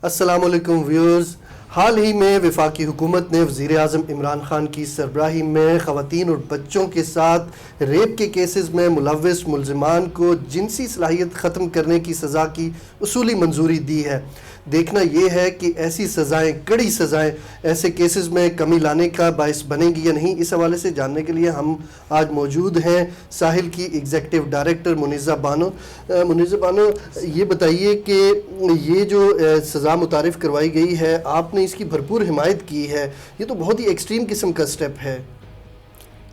السلام علیکم ویورز. حال ہی میں وفاقی حکومت نے وزیر اعظم عمران خان کی سربراہی میں خواتین اور بچوں کے ساتھ ریپ کے کیسز میں ملوث ملزمان کو جنسی صلاحیت ختم کرنے کی سزا کی اصولی منظوری دی ہے. دیکھنا یہ ہے کہ ایسی سزائیں، کڑی سزائیں ایسے کیسز میں کمی لانے کا باعث بنے گی یا نہیں. اس حوالے سے جاننے کے لیے ہم آج موجود ہیں ساحل کی ایگزیکٹو ڈائریکٹر منیزہ بانو. منیزہ بانو، یہ بتائیے کہ یہ جو سزا متعارف کروائی گئی ہے، آپ نے اس کی بھرپور حمایت کی ہے. یہ تو بہت ہی ایکسٹریم قسم کا سٹیپ ہے.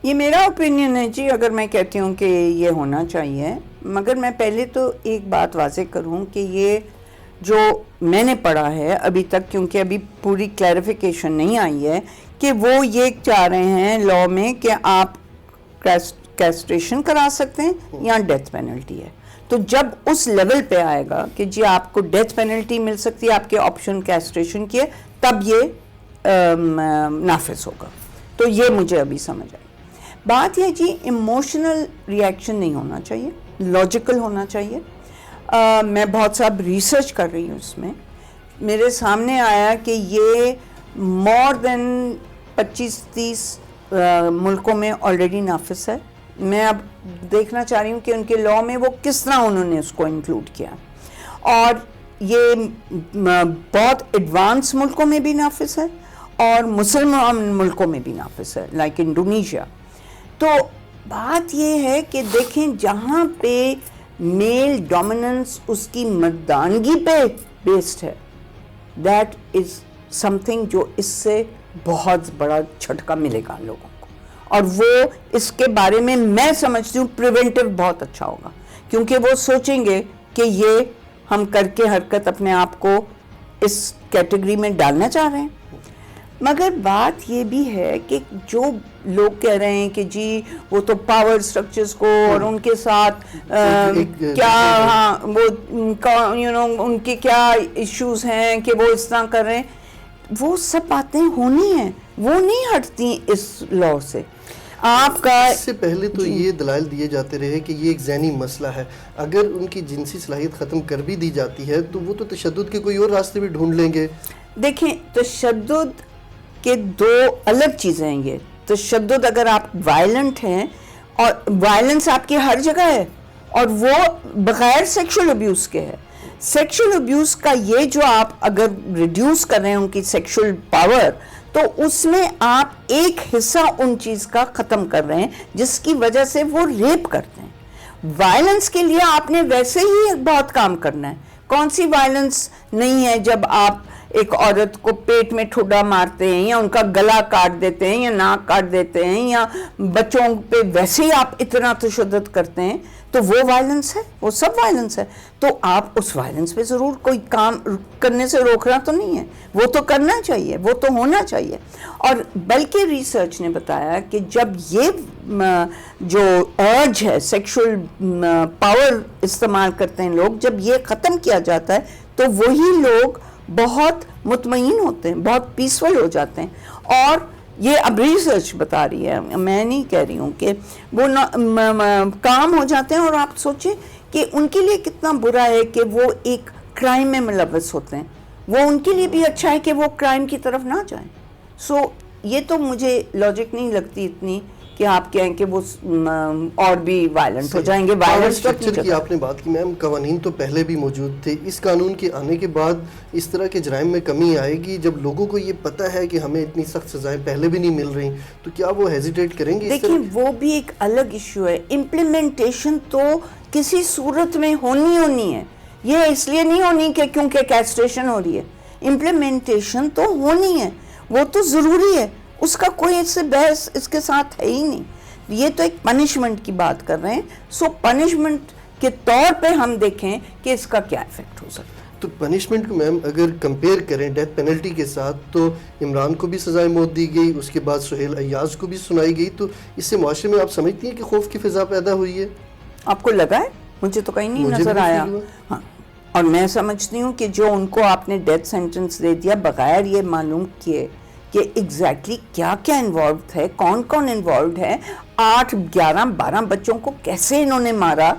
یہ میرا اوپینین ہے جی. اگر میں کہتی ہوں کہ یہ ہونا چاہیے، مگر میں پہلے تو ایک بات واضح کروں کہ یہ جو میں نے پڑھا ہے ابھی تک، کیونکہ ابھی پوری کلیریفیکیشن نہیں آئی ہے، کہ وہ یہ چاہ رہے ہیں لا میں کہ آپ کیسٹریشن کرا سکتے ہیں یا ڈیتھ پینلٹی ہے. تو جب اس لیول پہ آئے گا کہ جی آپ کو ڈیتھ پینلٹی مل سکتی ہے، آپ کے آپشن کیسٹریشن کی ہے، تب یہ نافذ ہوگا. تو یہ مجھے ابھی سمجھ آئی. بات یہ جی ایموشنل ری ایکشن نہیں ہونا چاہیے، لاجیکل ہونا چاہیے. میں بہت سا ریسرچ کر رہی ہوں. اس میں میرے سامنے آیا کہ یہ مور دین 25-30 ملکوں میں آلریڈی نافذ ہے. میں اب دیکھنا چاہ رہی ہوں کہ ان کے لا میں وہ کس طرح انہوں نے اس کو انکلوڈ کیا، اور یہ بہت ایڈوانس ملکوں میں بھی نافذ ہے اور مسلمان ملکوں میں بھی نافذ ہے، لائک انڈونیشیا. تو بات یہ ہے کہ دیکھیں، جہاں پہ میل ڈومیننس اس کی مردانگی پہ بیسڈ ہے، دیٹ از سم تھنگ جو اس سے بہت بڑا جھٹکا ملے گا لوگوں کو. اور وہ اس کے بارے میں سمجھتی ہوں پریونٹیو بہت اچھا ہوگا، کیونکہ وہ سوچیں گے کہ یہ ہم کر کے حرکت اپنے آپ کو اس کیٹیگری میں ڈالنا چاہ رہے ہیں. مگر بات یہ بھی ہے کہ جو لوگ کہہ رہے ہیں کہ جی وہ تو پاور سٹرکچرز کو اور ان کے ساتھ کیا وہ ان کے کیا ایشوز ہیں کہ وہ اس طرح کر رہے ہیں، وہ سب باتیں ہونی ہیں، وہ نہیں ہٹتی اس لا سے. آپ کا اس سے پہلے تو یہ دلائل دیے جاتے رہے کہ یہ ایک ذہنی مسئلہ ہے. اگر ان کی جنسی صلاحیت ختم کر بھی دی جاتی ہے تو وہ تو تشدد کے کوئی اور راستے بھی ڈھونڈ لیں گے. دیکھیں، تشدد کے دو الگ چیزیں ہیں. یہ تشدد اگر آپ وائلنٹ ہیں، اور وائلنس آپ کی ہر جگہ ہے، اور وہ بغیر سیکشل ابیوز کے ہے. سیکشل ابیوز کا یہ جو آپ اگر ریڈیوس کر رہے ہیں ان کی سیکشل پاور، تو اس میں آپ ایک حصہ ان چیز کا ختم کر رہے ہیں جس کی وجہ سے وہ ریپ کرتے ہیں. وائلنس کے لیے آپ نے ویسے ہی بہت کام کرنا ہے. کون سی وائلنس نہیں ہے جب آپ ایک عورت کو پیٹ میں ٹھوڈا مارتے ہیں، یا ان کا گلا کاٹ دیتے ہیں، یا ناک کاٹ دیتے ہیں، یا بچوں پہ ویسے ہی آپ اتنا تشدد کرتے ہیں، تو وہ وائلنس ہے، وہ سب وائلنس ہے. تو آپ اس وائلنس پہ ضرور کوئی کام کرنے سے روکنا تو نہیں ہے، وہ تو کرنا چاہیے، وہ تو ہونا چاہیے. اور بلکہ ریسرچ نے بتایا کہ جب یہ جو ارج ہے، سیکشل پاور استعمال کرتے ہیں لوگ، جب یہ ختم کیا جاتا ہے تو وہی لوگ بہت مطمئن ہوتے ہیں، بہت پیسفل ہو جاتے ہیں. اور یہ اب ریسرچ بتا رہی ہے، میں نہیں کہہ رہی ہوں، کہ وہ کام ہو جاتے ہیں. اور آپ سوچیں کہ ان کے لیے کتنا برا ہے کہ وہ ایک کرائم میں ملوث ہوتے ہیں. وہ ان کے لیے بھی اچھا ہے کہ وہ کرائم کی طرف نہ جائیں. سو یہ تو مجھے لاجک نہیں لگتی اتنی کہ آپ کہیں کہ وہ اور بھی وائلنٹ ہو جائیں گے. اسٹرکچر کی آپ نے بات کی میم، قوانین تو پہلے بھی موجود تھے. اس قانون کے آنے کے بعد اس طرح کے جرائم میں کمی آئے گی. جب لوگوں کو یہ پتہ ہے کہ ہمیں اتنی سخت سزائیں پہلے بھی نہیں مل رہی، تو کیا وہ ہیزیٹیٹ کریں گے؟ دیکھیں، وہ بھی ایک الگ ایشو ہے. امپلیمنٹیشن تو کسی صورت میں ہونی ہے. یہ اس لیے نہیں ہونی کہ کیونکہ کیسٹریشن ہو رہی ہے. امپلیمنٹیشن تو ہونی ہے، وہ تو ضروری ہے. اس کا کوئی اس سے بحث اس کے ساتھ ہے ہی نہیں. یہ تو ایک پنشمنٹ کی بات کر رہے ہیں. سو پنشمنٹ کے طور پہ ہم دیکھیں کہ اس کا کیا ایفیکٹ ہو سکتا ہے. تو پنشمنٹ کو میم اگر کمپیئر کریں ڈیتھ پینلٹی کے ساتھ، تو عمران کو بھی سزائے موت دی گئی، اس کے بعد سہیل ایاز کو بھی سنائی گئی. تو اس سے معاشرے میں آپ سمجھتی ہیں کہ خوف کی فضا پیدا ہوئی ہے؟ آپ کو لگا ہے؟ مجھے تو کہیں نہیں نظر آیا. ہاں، اور میں سمجھتی ہوں کہ جو ان کو آپ نے ڈیتھ سینٹنس دے دیا بغیر یہ معلوم کیے کہ ایگزیکٹلی کیا کیا انوالوڈ ہے، کون کون انوالوڈ ہے، 8 11 12 بچوں کو کیسے انہوں نے مارا،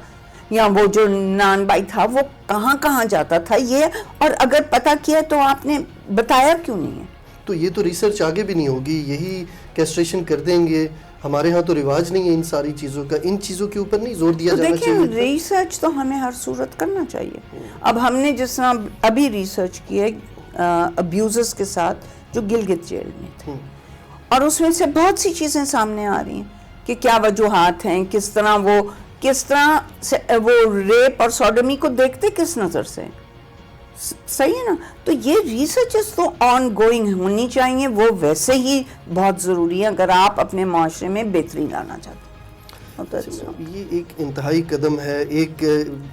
یا وہ جو نان بائی تھا وہ کہاں کہاں جاتا تھا, یہ, اور اگر پتہ کیا تو آپ نے بتایا کیوں نہیں ہے؟ تو یہ تو ریسرچ آگے بھی نہیں ہوگی, یہی کیسٹریشن کر دیں گے. ہمارے ہاں تو رواج نہیں ہے ان ساری چیزوں کا, ان چیزوں کے اوپر نہیں زور دیا جانا چاہیے. دیکھیں ریسرچ تو ہمیں ہر صورت کرنا چاہیے. اب ہم نے جس طرح ابھی ریسرچ کی ہے ابیوزرز کے ساتھ جو گلگت جیل میں تھے, اور اس میں سے بہت سی چیزیں سامنے آ رہی ہیں کہ کیا وجوہات ہیں, کس طرح سے وہ ریپ اور سوڈمی کو دیکھتے کس نظر سے. صحیح ہے نا؟ تو یہ ریسرچز تو آن گوئنگ ہونی چاہیے, وہ ویسے ہی بہت ضروری ہے اگر آپ اپنے معاشرے میں بہتری لانا چاہتے ہیں. یہ ایک انتہائی قدم ہے, ایک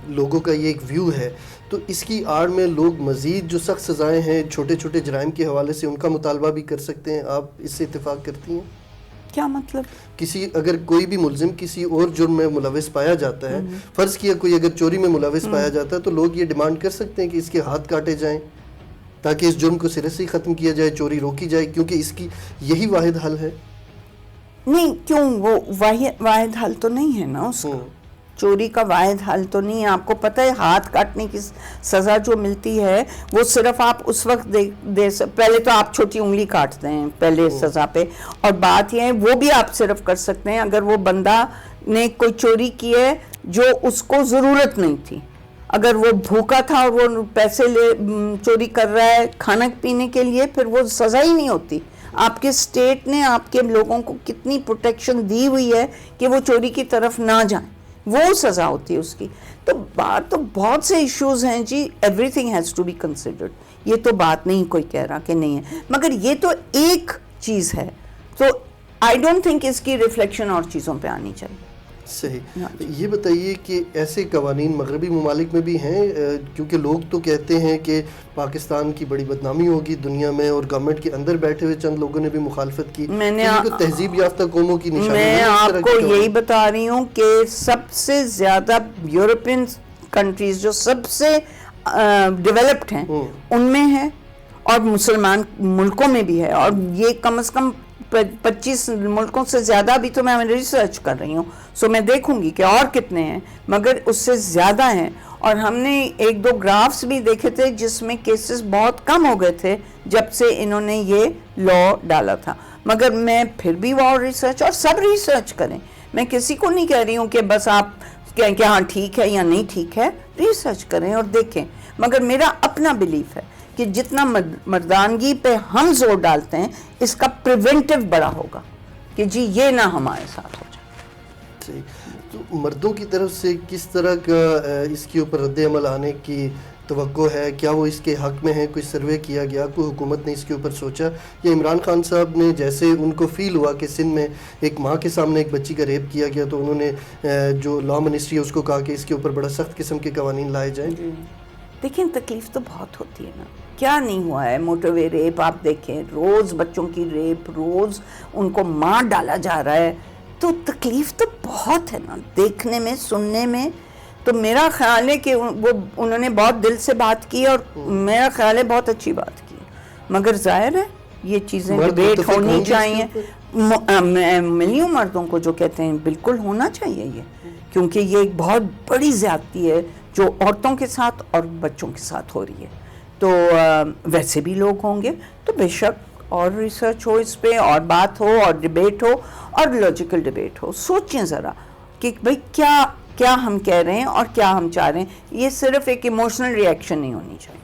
لوگوں کا یہ ایک ویو ہے. تو اس کی آڑ میں لوگ مزید جو سخت سزائیں ہیں چھوٹے چھوٹے جرائم کے حوالے سے, ان کا مطالبہ بھی کر سکتے ہیں. آپ اس سے اتفاق کرتی ہیں؟ کیا مطلب؟ اگر کوئی بھی ملزم کسی اور جرم میں ملوث پایا جاتا ہے, فرض کیا کوئی اگر چوری میں ملوث پایا جاتا ہے, تو لوگ یہ ڈیمانڈ کر سکتے ہیں کہ اس کے ہاتھ کاٹے جائیں تاکہ اس جرم کو سرے سے ختم کیا جائے, چوری روکی جائے, کیونکہ اس کی یہی واحد حل ہے. نہیں, کیوں, وہ واحد حل تو نہیں ہے نا اس کا. چوری کا واحد حل تو نہیں ہے. آپ کو پتہ ہے ہاتھ کاٹنے کی سزا جو ملتی ہے وہ صرف آپ اس وقت پہلے تو آپ چھوٹی انگلی کاٹتے ہیں پہلے سزا پہ, اور بات یہ ہے وہ بھی آپ صرف کر سکتے ہیں اگر وہ بندہ نے کوئی چوری کی ہے جو اس کو ضرورت نہیں تھی. اگر وہ بھوکا تھا اور وہ پیسے چوری کر رہا ہے کھانا پینے کے لیے, پھر وہ سزا ہی نہیں ہوتی. آپ کے اسٹیٹ نے آپ کے لوگوں کو کتنی پروٹیکشن دی ہوئی ہے کہ وہ چوری کی طرف نہ جائیں, وہ سزا ہوتی ہے اس کی. تو بات تو بہت سے ایشوز ہیں جی, everything has to be considered. یہ تو بات نہیں کوئی کہہ رہا کہ نہیں ہے, مگر یہ تو ایک چیز ہے. تو آئی ڈونٹ تھنک اس کی ریفلیکشن اور چیزوں پہ آنی چاہیے. صحیح. یہ بتائیے کہ ایسے قوانین مغربی ممالک میں بھی ہیں, کیونکہ لوگ تو کہتے ہیں کہ پاکستان کی بڑی بدنامی ہوگی دنیا میں, اور گورنمنٹ کے اندر بیٹھے ہوئے چند لوگوں نے بھی مخالفت کی. تہذیب یافتہ قوموں کی نشانی. میں آپ کو یہی بتا رہی ہوں کہ سب سے زیادہ یورپین کنٹریز جو سب سے ڈیولپڈ ہیں ان میں ہے, اور مسلمان ملکوں میں بھی ہے, اور یہ کم از کم 25 ملکوں سے زیادہ بھی تو میں ریسرچ کر رہی ہوں, سو میں دیکھوں گی کہ اور کتنے ہیں, مگر اس سے زیادہ ہیں. اور ہم نے 1-2 گرافس بھی دیکھے تھے جس میں کیسز بہت کم ہو گئے تھے جب سے انہوں نے یہ لا ڈالا تھا. مگر میں پھر بھی وہ ریسرچ, اور سب ریسرچ کریں, میں کسی کو نہیں کہہ رہی ہوں کہ بس آپ کہیں کہ ہاں ٹھیک ہے یا نہیں ٹھیک ہے, ریسرچ کریں اور دیکھیں. مگر میرا اپنا بلیف ہے کہ جتنا مردانگی پہ ہم زور ڈالتے ہیں اس کا پریونٹیو بڑا ہوگا کہ جی یہ نہ ہمارے ساتھ ہو جائے. تو مردوں کی طرف سے کس طرح کا اس کے اوپر رد عمل آنے کی توقع ہے؟ کیا وہ اس کے حق میں ہے؟ کوئی سروے کیا گیا؟ کوئی حکومت نے اس کے اوپر سوچا؟ یا عمران خان صاحب نے جیسے ان کو فیل ہوا کہ سندھ میں ایک ماں کے سامنے ایک بچی کا ریپ کیا گیا تو انہوں نے جو لا منسٹری ہے اس کو کہا کہ اس کے اوپر بڑا سخت قسم کے قوانین لائے جائیں؟ دیکھیں تکلیف تو بہت ہوتی ہے نا, کیا نہیں ہوا ہے. موٹر وے ریپ آپ دیکھیں, روز بچوں کی ریپ, روز ان کو مار ڈالا جا رہا ہے, تو تکلیف تو بہت ہے نا دیکھنے میں, سننے میں. تو میرا خیال ہے کہ انہوں نے بہت دل سے بات کی, اور میرا خیال ہے بہت اچھی بات کی. مگر ظاہر ہے یہ چیزیں ڈیبیٹ ہونی چاہیے. ملیوں مردوں کو جو کہتے ہیں بالکل ہونا چاہیے یہ, کیونکہ یہ ایک بہت بڑی زیادتی ہے جو عورتوں کے ساتھ اور بچوں کے ساتھ ہو رہی ہے. تو ویسے بھی لوگ ہوں گے, تو بے شک اور ریسرچ ہو اس پہ, اور بات ہو, اور ڈیبیٹ ہو, اور لاجیکل ڈیبیٹ ہو. سوچیں ذرا کہ بھئی کیا ہم کہہ رہے ہیں اور کیا ہم چاہ رہے ہیں. یہ صرف ایک ایموشنل ری ایکشن نہیں ہونی چاہیے.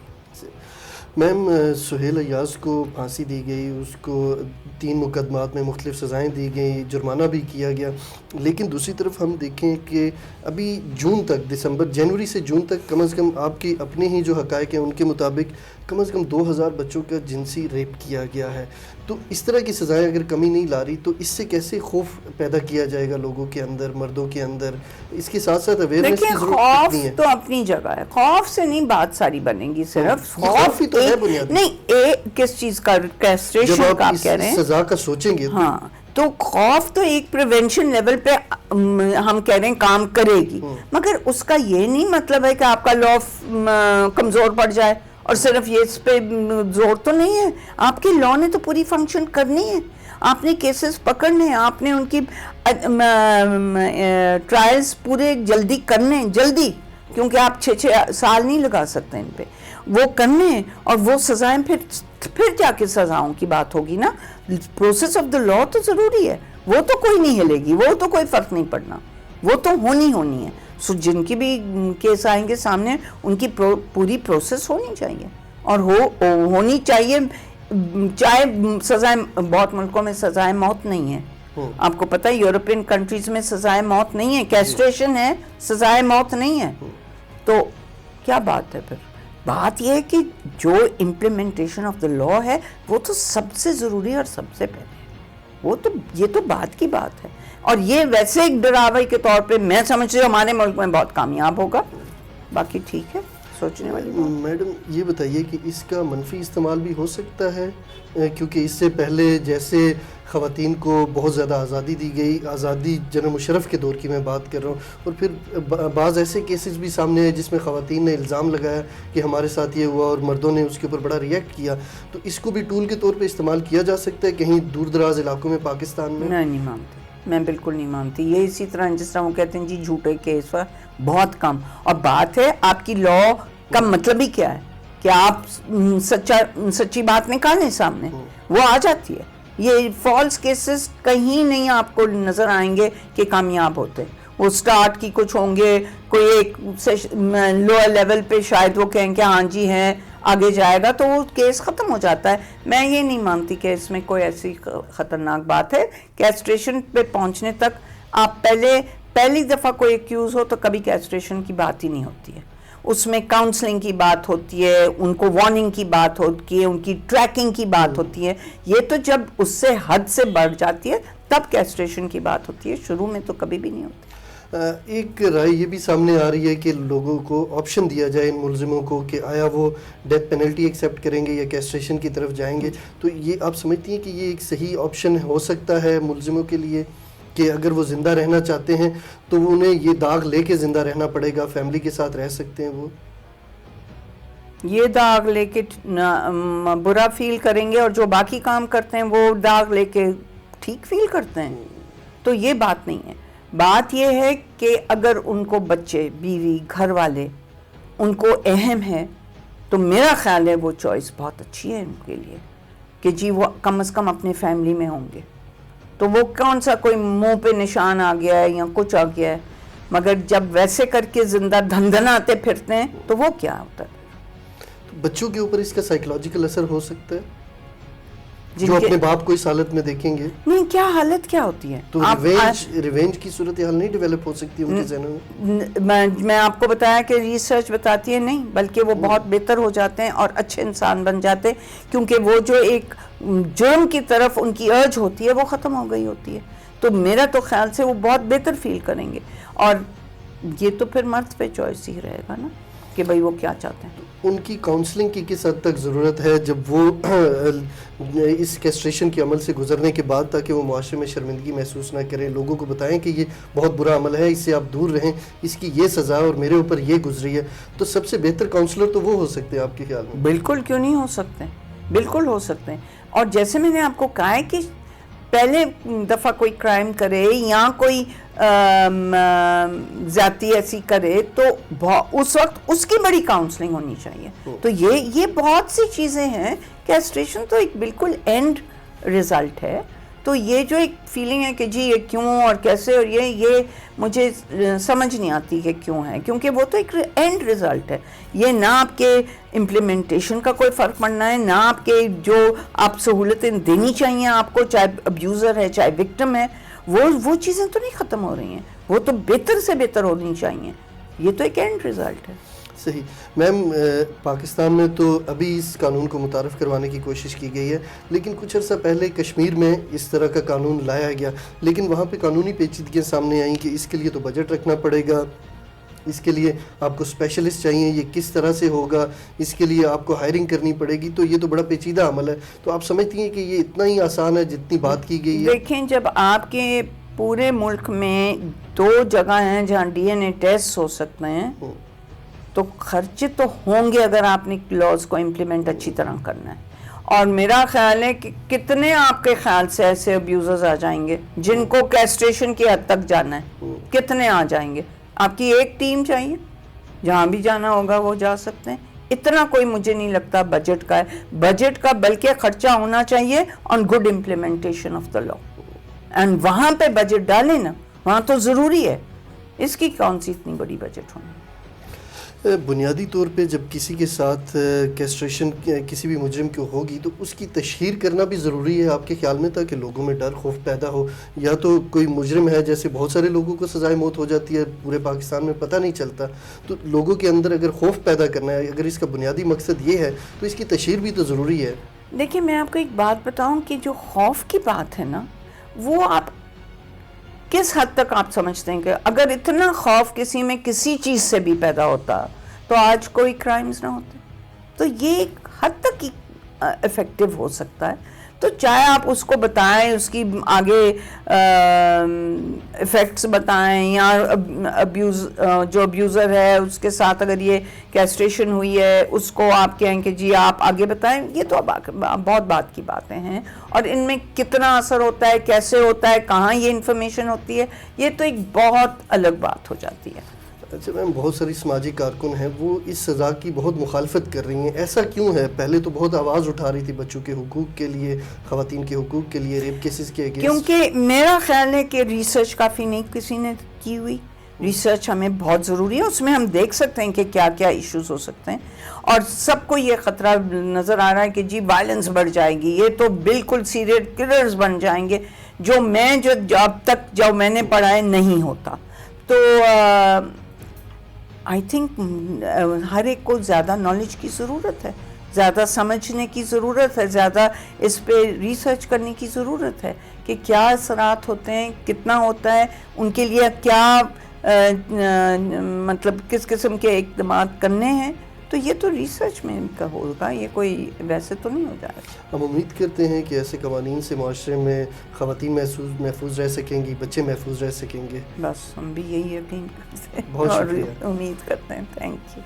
میم سہیل ایاز کو پھانسی دی گئی, اس کو 3 مقدمات میں مختلف سزائیں دی گئیں, جرمانہ بھی کیا گیا. لیکن دوسری طرف ہم دیکھیں کہ ابھی جون تک, جنوری سے جون تک کم از کم آپ کی اپنے ہی جو حقائق ہیں ان کے مطابق کم از کم 2000 بچوں کا جنسی ریپ کیا گیا ہے. تو اس طرح کی سزائیں اگر کمی نہیں لا رہی تو اس سے کیسے خوف پیدا کیا جائے گا لوگوں کے اندر, مردوں کے اندر؟ اس کے ساتھ ساتھ اویئرنیس کی ضرورت کتنی ہے؟ خوف تو اپنی جگہ ہے, خوف سے نہیں بات ساری بنے گی. صرف خوف ہی تو ہے بنیادی. نہیں, کس چیز کا کیسٹریشن کا آپ کہہ رہے ہیں, سزا کا سوچیں گے. ہاں, تو خوف تو ایک پریونشن لیول پہ ہم کہہ رہے ہیں کام کرے گی, مگر اس کا یہ نہیں مطلب ہے کہ آپ کا لا کمزور پڑ جائے اور صرف یہ اس پہ زور تو نہیں ہے. آپ کے لا نے تو پوری فنکشن کرنی ہے, آپ نے کیسز پکڑنے ہیں, آپ نے ان کی ٹرائلز پورے جلدی کرنے ہیں, جلدی, کیونکہ آپ 6 سال نہیں لگا سکتے ان پہ, وہ کرنے ہیں. اور وہ سزائیں پھر جا کے سزاؤں کی بات ہوگی نا. پروسیس آف دا لا تو ضروری ہے, وہ تو کوئی نہیں ہلے گی, وہ تو کوئی فرق نہیں پڑنا, وہ تو ہونی ہے. سو جن کی بھی کیس آئیں گے سامنے, ان کی پوری پروسیس ہونی چاہیے, اور ہونی چاہیے. چاہے سزائے, بہت ملکوں میں سزائے موت نہیں ہے, آپ کو پتہ ہے یورپین کنٹریز میں سزائے موت نہیں ہے, کیسٹریشن ہے, سزائے موت نہیں ہے. تو کیا بات ہے پھر؟ بات یہ ہے کہ جو امپلیمنٹیشن آف دا لا ہے وہ تو سب سے ضروری ہے اور سب سے پہلے, وہ تو یہ تو بات کی بات ہے. اور یہ ویسے ایک ڈراوے کے طور پہ میں سمجھتی ہوں ہمارے ملک میں بہت کامیاب ہوگا, باقی ٹھیک ہے, سوچنے والی بات. میڈم یہ بتائیے کہ اس کا منفی استعمال بھی ہو سکتا ہے, کیونکہ اس سے پہلے جیسے خواتین کو بہت زیادہ آزادی دی گئی, آزادی جنرل مشرف کے دور کی میں بات کر رہا ہوں, اور پھر بعض ایسے کیسز بھی سامنے ہیں جس میں خواتین نے الزام لگایا کہ ہمارے ساتھ یہ ہوا, اور مردوں نے اس کے اوپر بڑا ریئیکٹ کیا. تو اس کو بھی ٹول کے طور پہ استعمال کیا جا سکتا ہے کہیں دور دراز علاقوں میں پاکستان میں؟ میں نہیں مانتی, میں بالکل نہیں مانتی. یہ اسی طرح جس طرح وہ کہتے ہیں جی جھوٹے کیس بہت کم, اور بات ہے آپ کی لا کا مطلب ہی کیا ہے کہ آپ سچی بات نکالیں سامنے, وہ آ جاتی ہے. یہ فالس کیسز کہیں نہیں آپ کو نظر آئیں گے کہ کامیاب ہوتے. وہ سٹارٹ کی کچھ ہوں گے, کوئی ایک لوئر لیول پہ شاید وہ کہیں کہ ہاں جی ہیں, آگے جائے گا تو وہ کیس ختم ہو جاتا ہے. میں یہ نہیں مانتی کہ اس میں کوئی ایسی خطرناک بات ہے. کیسٹریشن پہ پہنچنے تک آپ پہلی دفعہ کوئی ایکیوز ہو تو کبھی کیسٹریشن کی بات ہی نہیں ہوتی ہے. اس میں کاؤنسلنگ کی بات ہوتی ہے, ان کو وارننگ کی بات ہوتی ہے, ان کی ٹریکنگ کی بات ہوتی ہے. یہ تو جب اس سے حد سے بڑھ جاتی ہے تب کیسٹریشن کی بات ہوتی ہے, شروع میں تو کبھی بھی نہیں ہوتی. ایک رائے یہ بھی سامنے آ رہی ہے کہ لوگوں کو آپشن دیا جائے ان ملزموں کو کہ آیا وہ ڈیتھ پینلٹی ایکسیپٹ کریں گے یا کیسٹریشن کی طرف جائیں گے. تو یہ آپ سمجھتی ہیں کہ یہ ایک صحیح آپشن ہو سکتا ہے ملزموں کے لیے کہ اگر وہ زندہ رہنا چاہتے ہیں تو انہیں یہ داغ لے کے زندہ رہنا پڑے گا, فیملی کے ساتھ رہ سکتے ہیں وہ یہ داغ لے کے برا فیل کریں گے, اور جو باقی کام کرتے ہیں وہ داغ لے کے ٹھیک فیل کرتے ہیں؟ تو یہ بات نہیں ہے. بات یہ ہے کہ اگر ان کو بچے, بیوی, گھر والے ان کو اہم ہے تو میرا خیال ہے وہ چوائس بہت اچھی ہے ان کے لیے کہ جی وہ کم از کم اپنے فیملی میں ہوں گے. تو وہ کون سا کوئی منہ پہ نشان آ گیا ہے یا کچھ آ گیا ہے, مگر جب ویسے کر کے زندہ دھندناتے پھرتے ہیں تو وہ کیا ہوتا ہے. بچوں کے اوپر اس کا سائیکولوجیکل اثر ہو سکتا ہے جو اپنے باپ کو اس حالت میں دیکھیں گے؟ نہیں, کیا حالت کیا ہوتی ہے, تو ریونج کی صورتحال نہیں ڈیولپ ہو سکتی ان کے ذہنوں میں؟ میں آپ کو بتایا کہ ریسرچ بتاتی ہے نہیں, بلکہ وہ بہت بہتر ہو جاتے ہیں اور اچھے انسان بن جاتے ہیں, کیونکہ وہ جو ایک جرم کی طرف ان کی ارج ہوتی ہے وہ ختم ہو گئی ہوتی ہے. تو میرا تو خیال سے وہ بہت بہتر فیل کریں گے, اور یہ تو پھر مرد پہ چوائس ہی رہے گا نا کہ بھئی وہ کیا چاہتے ہیں. ان کی کاؤنسلنگ کی کس حد تک ضرورت ہے جب وہ اس کیسٹریشن کے عمل سے گزرنے کے بعد, تاکہ وہ معاشرے میں شرمندگی محسوس نہ کریں, لوگوں کو بتائیں کہ یہ بہت برا عمل ہے, اس سے آپ دور رہیں, اس کی یہ سزا اور میرے اوپر یہ گزری ہے. تو سب سے بہتر کاؤنسلر تو وہ ہو سکتے ہیں آپ کے خیال میں؟ بالکل, کیوں نہیں ہو سکتے, بالکل ہو سکتے ہیں. اور جیسے میں نے آپ کو کہا ہے کہ پہلے دفعہ کوئی کرائم کرے یا کوئی زیادتی ایسی کرے تو اس وقت اس کی بڑی کاؤنسلنگ ہونی چاہیے. تو یہ بہت سی چیزیں ہیں. کیسٹریشن تو ایک بالکل اینڈ رزلٹ ہے. تو یہ جو ایک فیلنگ ہے کہ جی یہ کیوں اور کیسے, اور یہ مجھے سمجھ نہیں آتی کہ کیوں ہے, کیونکہ وہ تو ایک اینڈ رزلٹ ہے. یہ نہ آپ کے امپلیمنٹیشن کا کوئی فرق پڑنا ہے, نہ آپ کے جو آپ سہولتیں دینی چاہیے آپ کو, چاہے ابیوزر ہے چاہے وکٹم ہے, وہ چیزیں تو نہیں ختم ہو رہی ہیں, وہ تو بہتر سے بہتر ہونی چاہیے. یہ تو ایک اینڈ رزلٹ ہے. صحیح. میم پاکستان میں تو ابھی اس قانون کو متعارف کروانے کی کوشش کی گئی ہے, لیکن کچھ عرصہ پہلے کشمیر میں اس طرح کا قانون لایا گیا, لیکن وہاں پہ قانونی پیچیدگیاں سامنے آئیں کہ اس کے لیے تو بجٹ رکھنا پڑے گا, اس کے لیے آپ کو اسپیشلسٹ چاہیے, یہ کس طرح سے ہوگا, اس کے لیے آپ کو ہائرنگ کرنی پڑے گی. تو یہ تو بڑا پیچیدہ عمل ہے. تو آپ سمجھتی ہیں کہ یہ اتنا ہی آسان ہے جتنی بات کی گئی ہے؟ دیکھیں, جب آپ کے پورے ملک میں 2 جگہ ہیں جہاں ڈی این اے ٹیسٹ ہو سکتے ہیں, تو خرچے تو ہوں گے اگر آپ نے لاز کو امپلیمنٹ اچھی طرح کرنا ہے. اور میرا خیال ہے کہ کتنے آپ کے خیال سے ایسے ابیوزرز آ جائیں گے جن کو کیسٹریشن کی حد تک جانا ہے, کتنے آ جائیں گے؟ آپ کی ایک ٹیم چاہیے, جہاں بھی جانا ہوگا وہ جا سکتے ہیں. اتنا کوئی مجھے نہیں لگتا بجٹ کا ہے, بجٹ کا بلکہ خرچہ ہونا چاہیے on good implementation of the law. And وہاں پہ بجٹ ڈالیں نا, وہاں تو ضروری ہے. اس کی کون سی اتنی بڑی بجٹ ہونی؟ بنیادی طور پہ جب کسی کے ساتھ کیسٹریشن کسی بھی مجرم کو ہوگی تو اس کی تشہیر کرنا بھی ضروری ہے آپ کے خیال میں, تاکہ لوگوں میں ڈر خوف پیدا ہو. یا تو کوئی مجرم ہے, جیسے بہت سارے لوگوں کو سزائے موت ہو جاتی ہے پورے پاکستان میں, پتہ نہیں چلتا, تو لوگوں کے اندر اگر خوف پیدا کرنا ہے, اگر اس کا بنیادی مقصد یہ ہے تو اس کی تشہیر بھی تو ضروری ہے. دیکھیں میں آپ کو ایک بات بتاؤں کہ جو خوف کی بات ہے نا, وہ آپ کس حد تک آپ سمجھتے ہیں کہ اگر اتنا خوف کسی میں کسی چیز سے بھی پیدا ہوتا تو آج کوئی کرائمز نہ ہوتے؟ تو یہ ایک حد تک ہی افیکٹو ہو سکتا ہے. تو چاہے آپ اس کو بتائیں, اس کی آگے ایفیکٹس بتائیں, یا جو ابیوزر ہے اس کے ساتھ اگر یہ کیسٹریشن ہوئی ہے اس کو آپ کہیں کہ جی آپ آگے بتائیں, یہ تو بہت بات کی باتیں ہیں. اور ان میں کتنا اثر ہوتا ہے, کیسے ہوتا ہے, کہاں یہ انفارمیشن ہوتی ہے, یہ تو ایک بہت الگ بات ہو جاتی ہے. اچھا میم, بہت ساری سماجی کارکن ہیں وہ اس سزا کی بہت مخالفت کر رہی ہیں, ایسا کیوں ہے؟ پہلے تو بہت آواز اٹھا رہی تھی بچوں کے حقوق کے لیے, خواتین کے حقوق کے لیے, ریپ کیسز کے اگینسٹ. کیونکہ میرا خیال ہے کہ ریسرچ کافی نہیں کسی نے کی ہوئی. ریسرچ ہمیں بہت ضروری ہے, اس میں ہم دیکھ سکتے ہیں کہ کیا کیا ایشوز ہو سکتے ہیں. اور سب کو یہ خطرہ نظر آ رہا ہے کہ جی وائلنس بڑھ جائے گی, یہ تو بالکل سیریل کلرز بن جائیں گے, جو اب تک جو میں نے پڑھا ہے نہیں ہوتا. تو آئی تھنک ہر ایک کو زیادہ نالج کی ضرورت ہے, زیادہ سمجھنے کی ضرورت ہے, زیادہ اس پہ ریسرچ کرنے کی ضرورت ہے کہ کیا اثرات ہوتے ہیں, کتنا ہوتا ہے, ان کے لیے کیا مطلب کس قسم کے اقدامات کرنے ہیں. تو یہ تو ریسرچ میں کا ہوگا, یہ کوئی ویسے تو نہیں ہو جائے گا. ہم امید کرتے ہیں کہ ایسے قوانین سے معاشرے میں خواتین محفوظ رہ سکیں گی, بچے محفوظ رہ سکیں گے. بس ہم بھی یہی یقین کرتے ہیں بہت اور شکریہ, امید کرتے ہیں. Thank you.